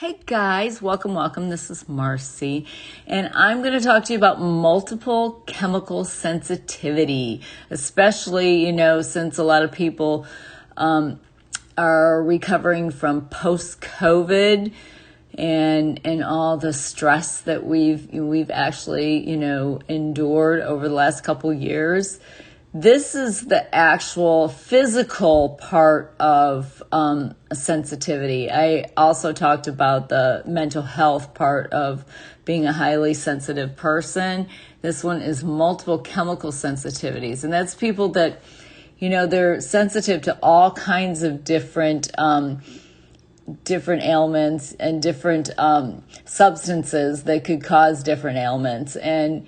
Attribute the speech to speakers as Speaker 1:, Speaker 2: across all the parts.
Speaker 1: Hey guys, welcome. This is Marcy, and I'm going to talk to you about multiple chemical sensitivity, especially, since a lot of people are recovering from post-COVID and all the stress that we've actually, endured over the last couple years. This is the actual physical part of sensitivity. I also talked about the mental health part of being a highly sensitive person. This one is multiple chemical sensitivities. And that's people that, they're sensitive to all kinds of different ailments and different substances that could cause different ailments. And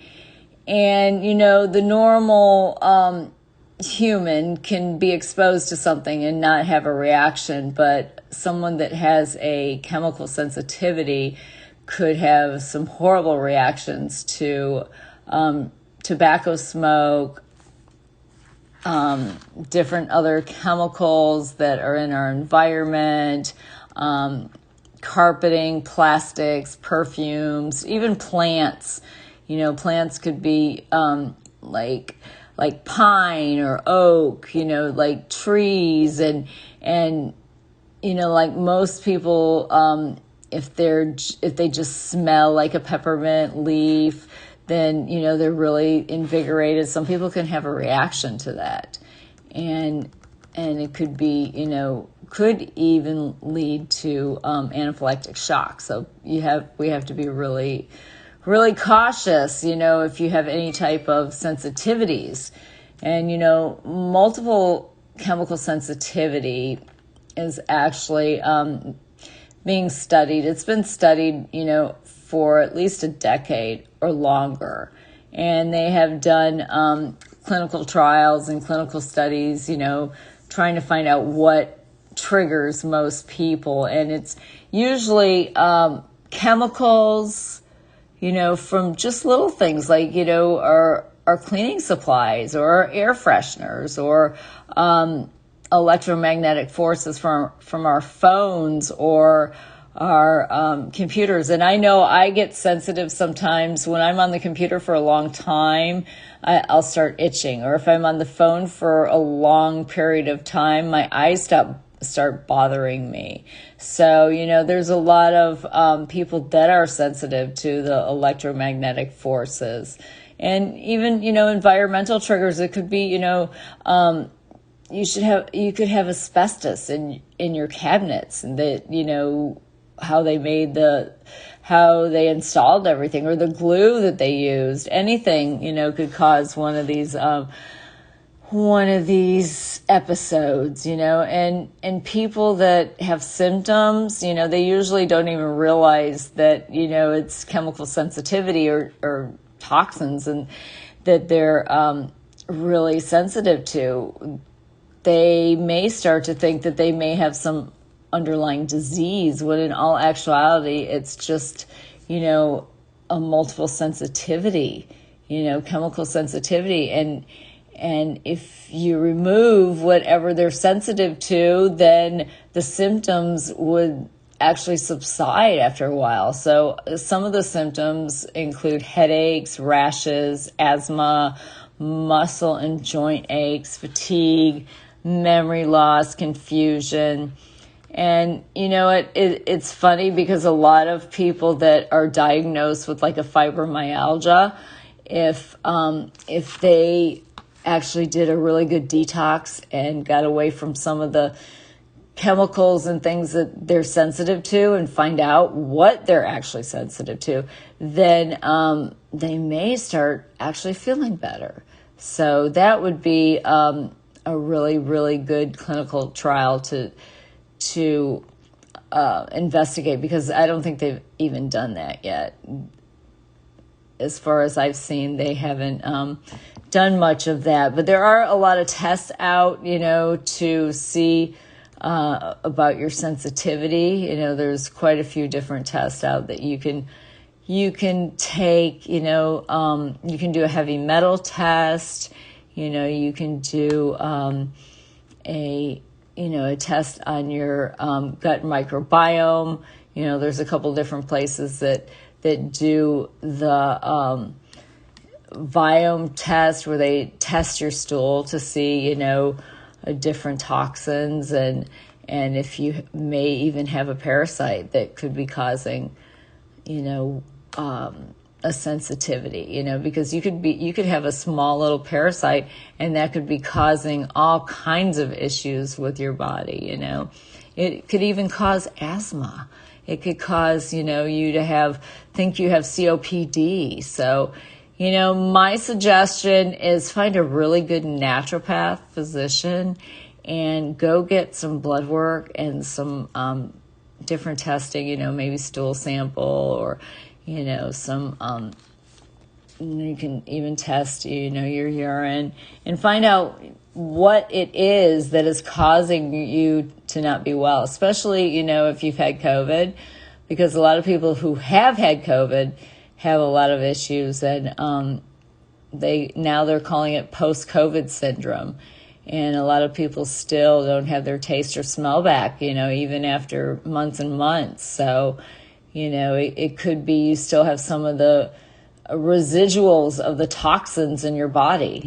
Speaker 1: the normal human can be exposed to something and not have a reaction, but someone that has a chemical sensitivity could have some horrible reactions to tobacco smoke, different other chemicals that are in our environment, carpeting, plastics, perfumes, even plants. Plants could be like pine or oak, like trees and like most people, if they just smell like a peppermint leaf, then they're really invigorated. Some people can have a reaction to that, and it could be could even lead to anaphylactic shock. So we have to be really cautious, if you have any type of sensitivities. And, multiple chemical sensitivity is actually being studied. It's been studied, for at least a decade or longer. And they have done clinical trials and clinical studies, trying to find out what triggers most people. And it's usually chemicals, from just little things like, our cleaning supplies or our air fresheners or electromagnetic forces from our phones or our computers. And I know I get sensitive sometimes when I'm on the computer for a long time. I'll start itching, or if I'm on the phone for a long period of time, my eyes start bothering me. So, there's a lot of people that are sensitive to the electromagnetic forces. And even, environmental triggers. It could be, you could have asbestos in your cabinets, and that, how they installed everything, or the glue that they used. Anything, could cause one of these episodes, and people that have symptoms, they usually don't even realize that, it's chemical sensitivity or toxins and that they're really sensitive to. They may start to think that they may have some underlying disease, when in all actuality, it's just, a multiple sensitivity, chemical sensitivity. And if you remove whatever they're sensitive to, then the symptoms would actually subside after a while. So some of the symptoms include headaches, rashes, asthma, muscle and joint aches, fatigue, memory loss, confusion. And it's funny because a lot of people that are diagnosed with like a fibromyalgia, if they actually did a really good detox and got away from some of the chemicals and things that they're sensitive to and find out what they're actually sensitive to, then they may start actually feeling better. So that would be a really, really good clinical trial to investigate, because I don't think they've even done that yet. As far as I've seen, they haven't done much of that. But there are a lot of tests out, to see about your sensitivity. There's quite a few different tests out that you can take. You can do a heavy metal test. You can do a test on your gut microbiome. there's a couple different places that do the biome test, where they test your stool to see, different toxins, and if you may even have a parasite that could be causing, a sensitivity, because you could have a small little parasite, and that could be causing all kinds of issues with your body. It could even cause asthma. It could cause, you to think you have COPD. So, my suggestion is find a really good naturopath physician and go get some blood work and some different testing, maybe stool sample, or, some, you can even test, your urine, and find out what it is that is causing you to not be well, especially, if you've had COVID, because a lot of people who have had COVID have a lot of issues, and they're calling it post-COVID syndrome. And a lot of people still don't have their taste or smell back, even after months and months. So, it could be you still have some of the residuals of the toxins in your body.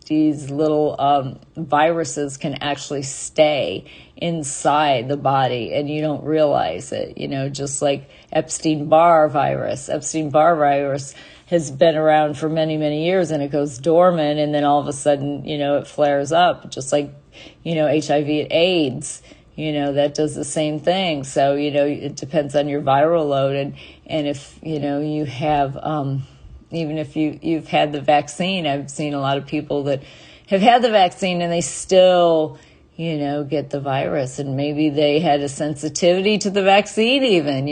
Speaker 1: These little viruses can actually stay inside the body, and you don't realize it, just like Epstein-Barr virus. Epstein-Barr virus has been around for many, many years, and it goes dormant, and then all of a sudden, it flares up, just like, HIV and AIDS. That does the same thing. So, it depends on your viral load, and if, you have, even if you've had the vaccine, I've seen a lot of people that have had the vaccine and they still, get the virus, and maybe they had a sensitivity to the vaccine even,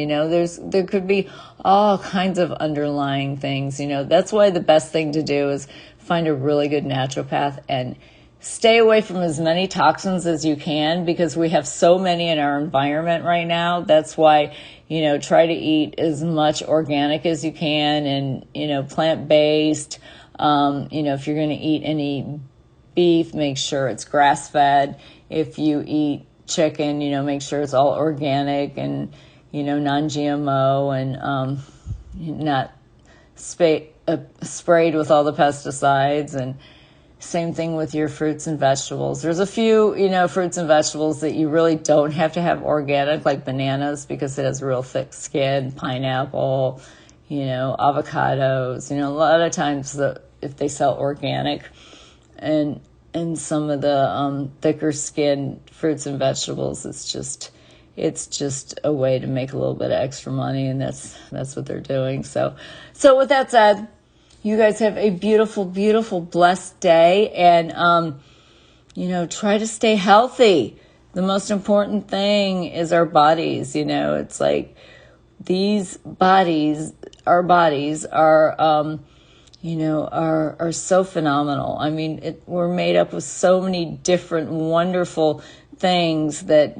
Speaker 1: there could be all kinds of underlying things, that's why the best thing to do is find a really good naturopath and stay away from as many toxins as you can, because we have so many in our environment right now. That's why, try to eat as much organic as you can, and, plant-based. If you're going to eat any beef, make sure it's grass-fed. If you eat chicken, make sure it's all organic and, non-GMO, and not sprayed with all the pesticides. And same thing with your fruits and vegetables. There's a few, fruits and vegetables that you really don't have to have organic, like bananas, because it has real thick skin, pineapple, avocados. A lot of times if they sell organic, and some of the thicker skin fruits and vegetables, it's just a way to make a little bit of extra money, and that's what they're doing. So with that said, you guys have a beautiful, beautiful, blessed day, and, try to stay healthy. The most important thing is our bodies. It's like our bodies are, are so phenomenal. I mean, we're made up of so many different wonderful things that,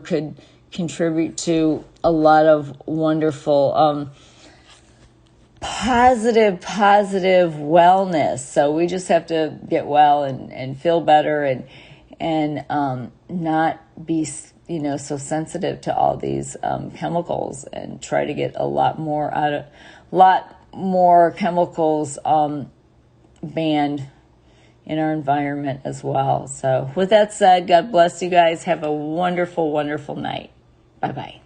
Speaker 1: could contribute to a lot of wonderful, positive wellness. So we just have to get well and feel better, and not be, so sensitive to all these chemicals, and try to get a lot more chemicals banned in our environment as well. So with that said, God bless you guys. Have a wonderful, wonderful night. Bye-bye.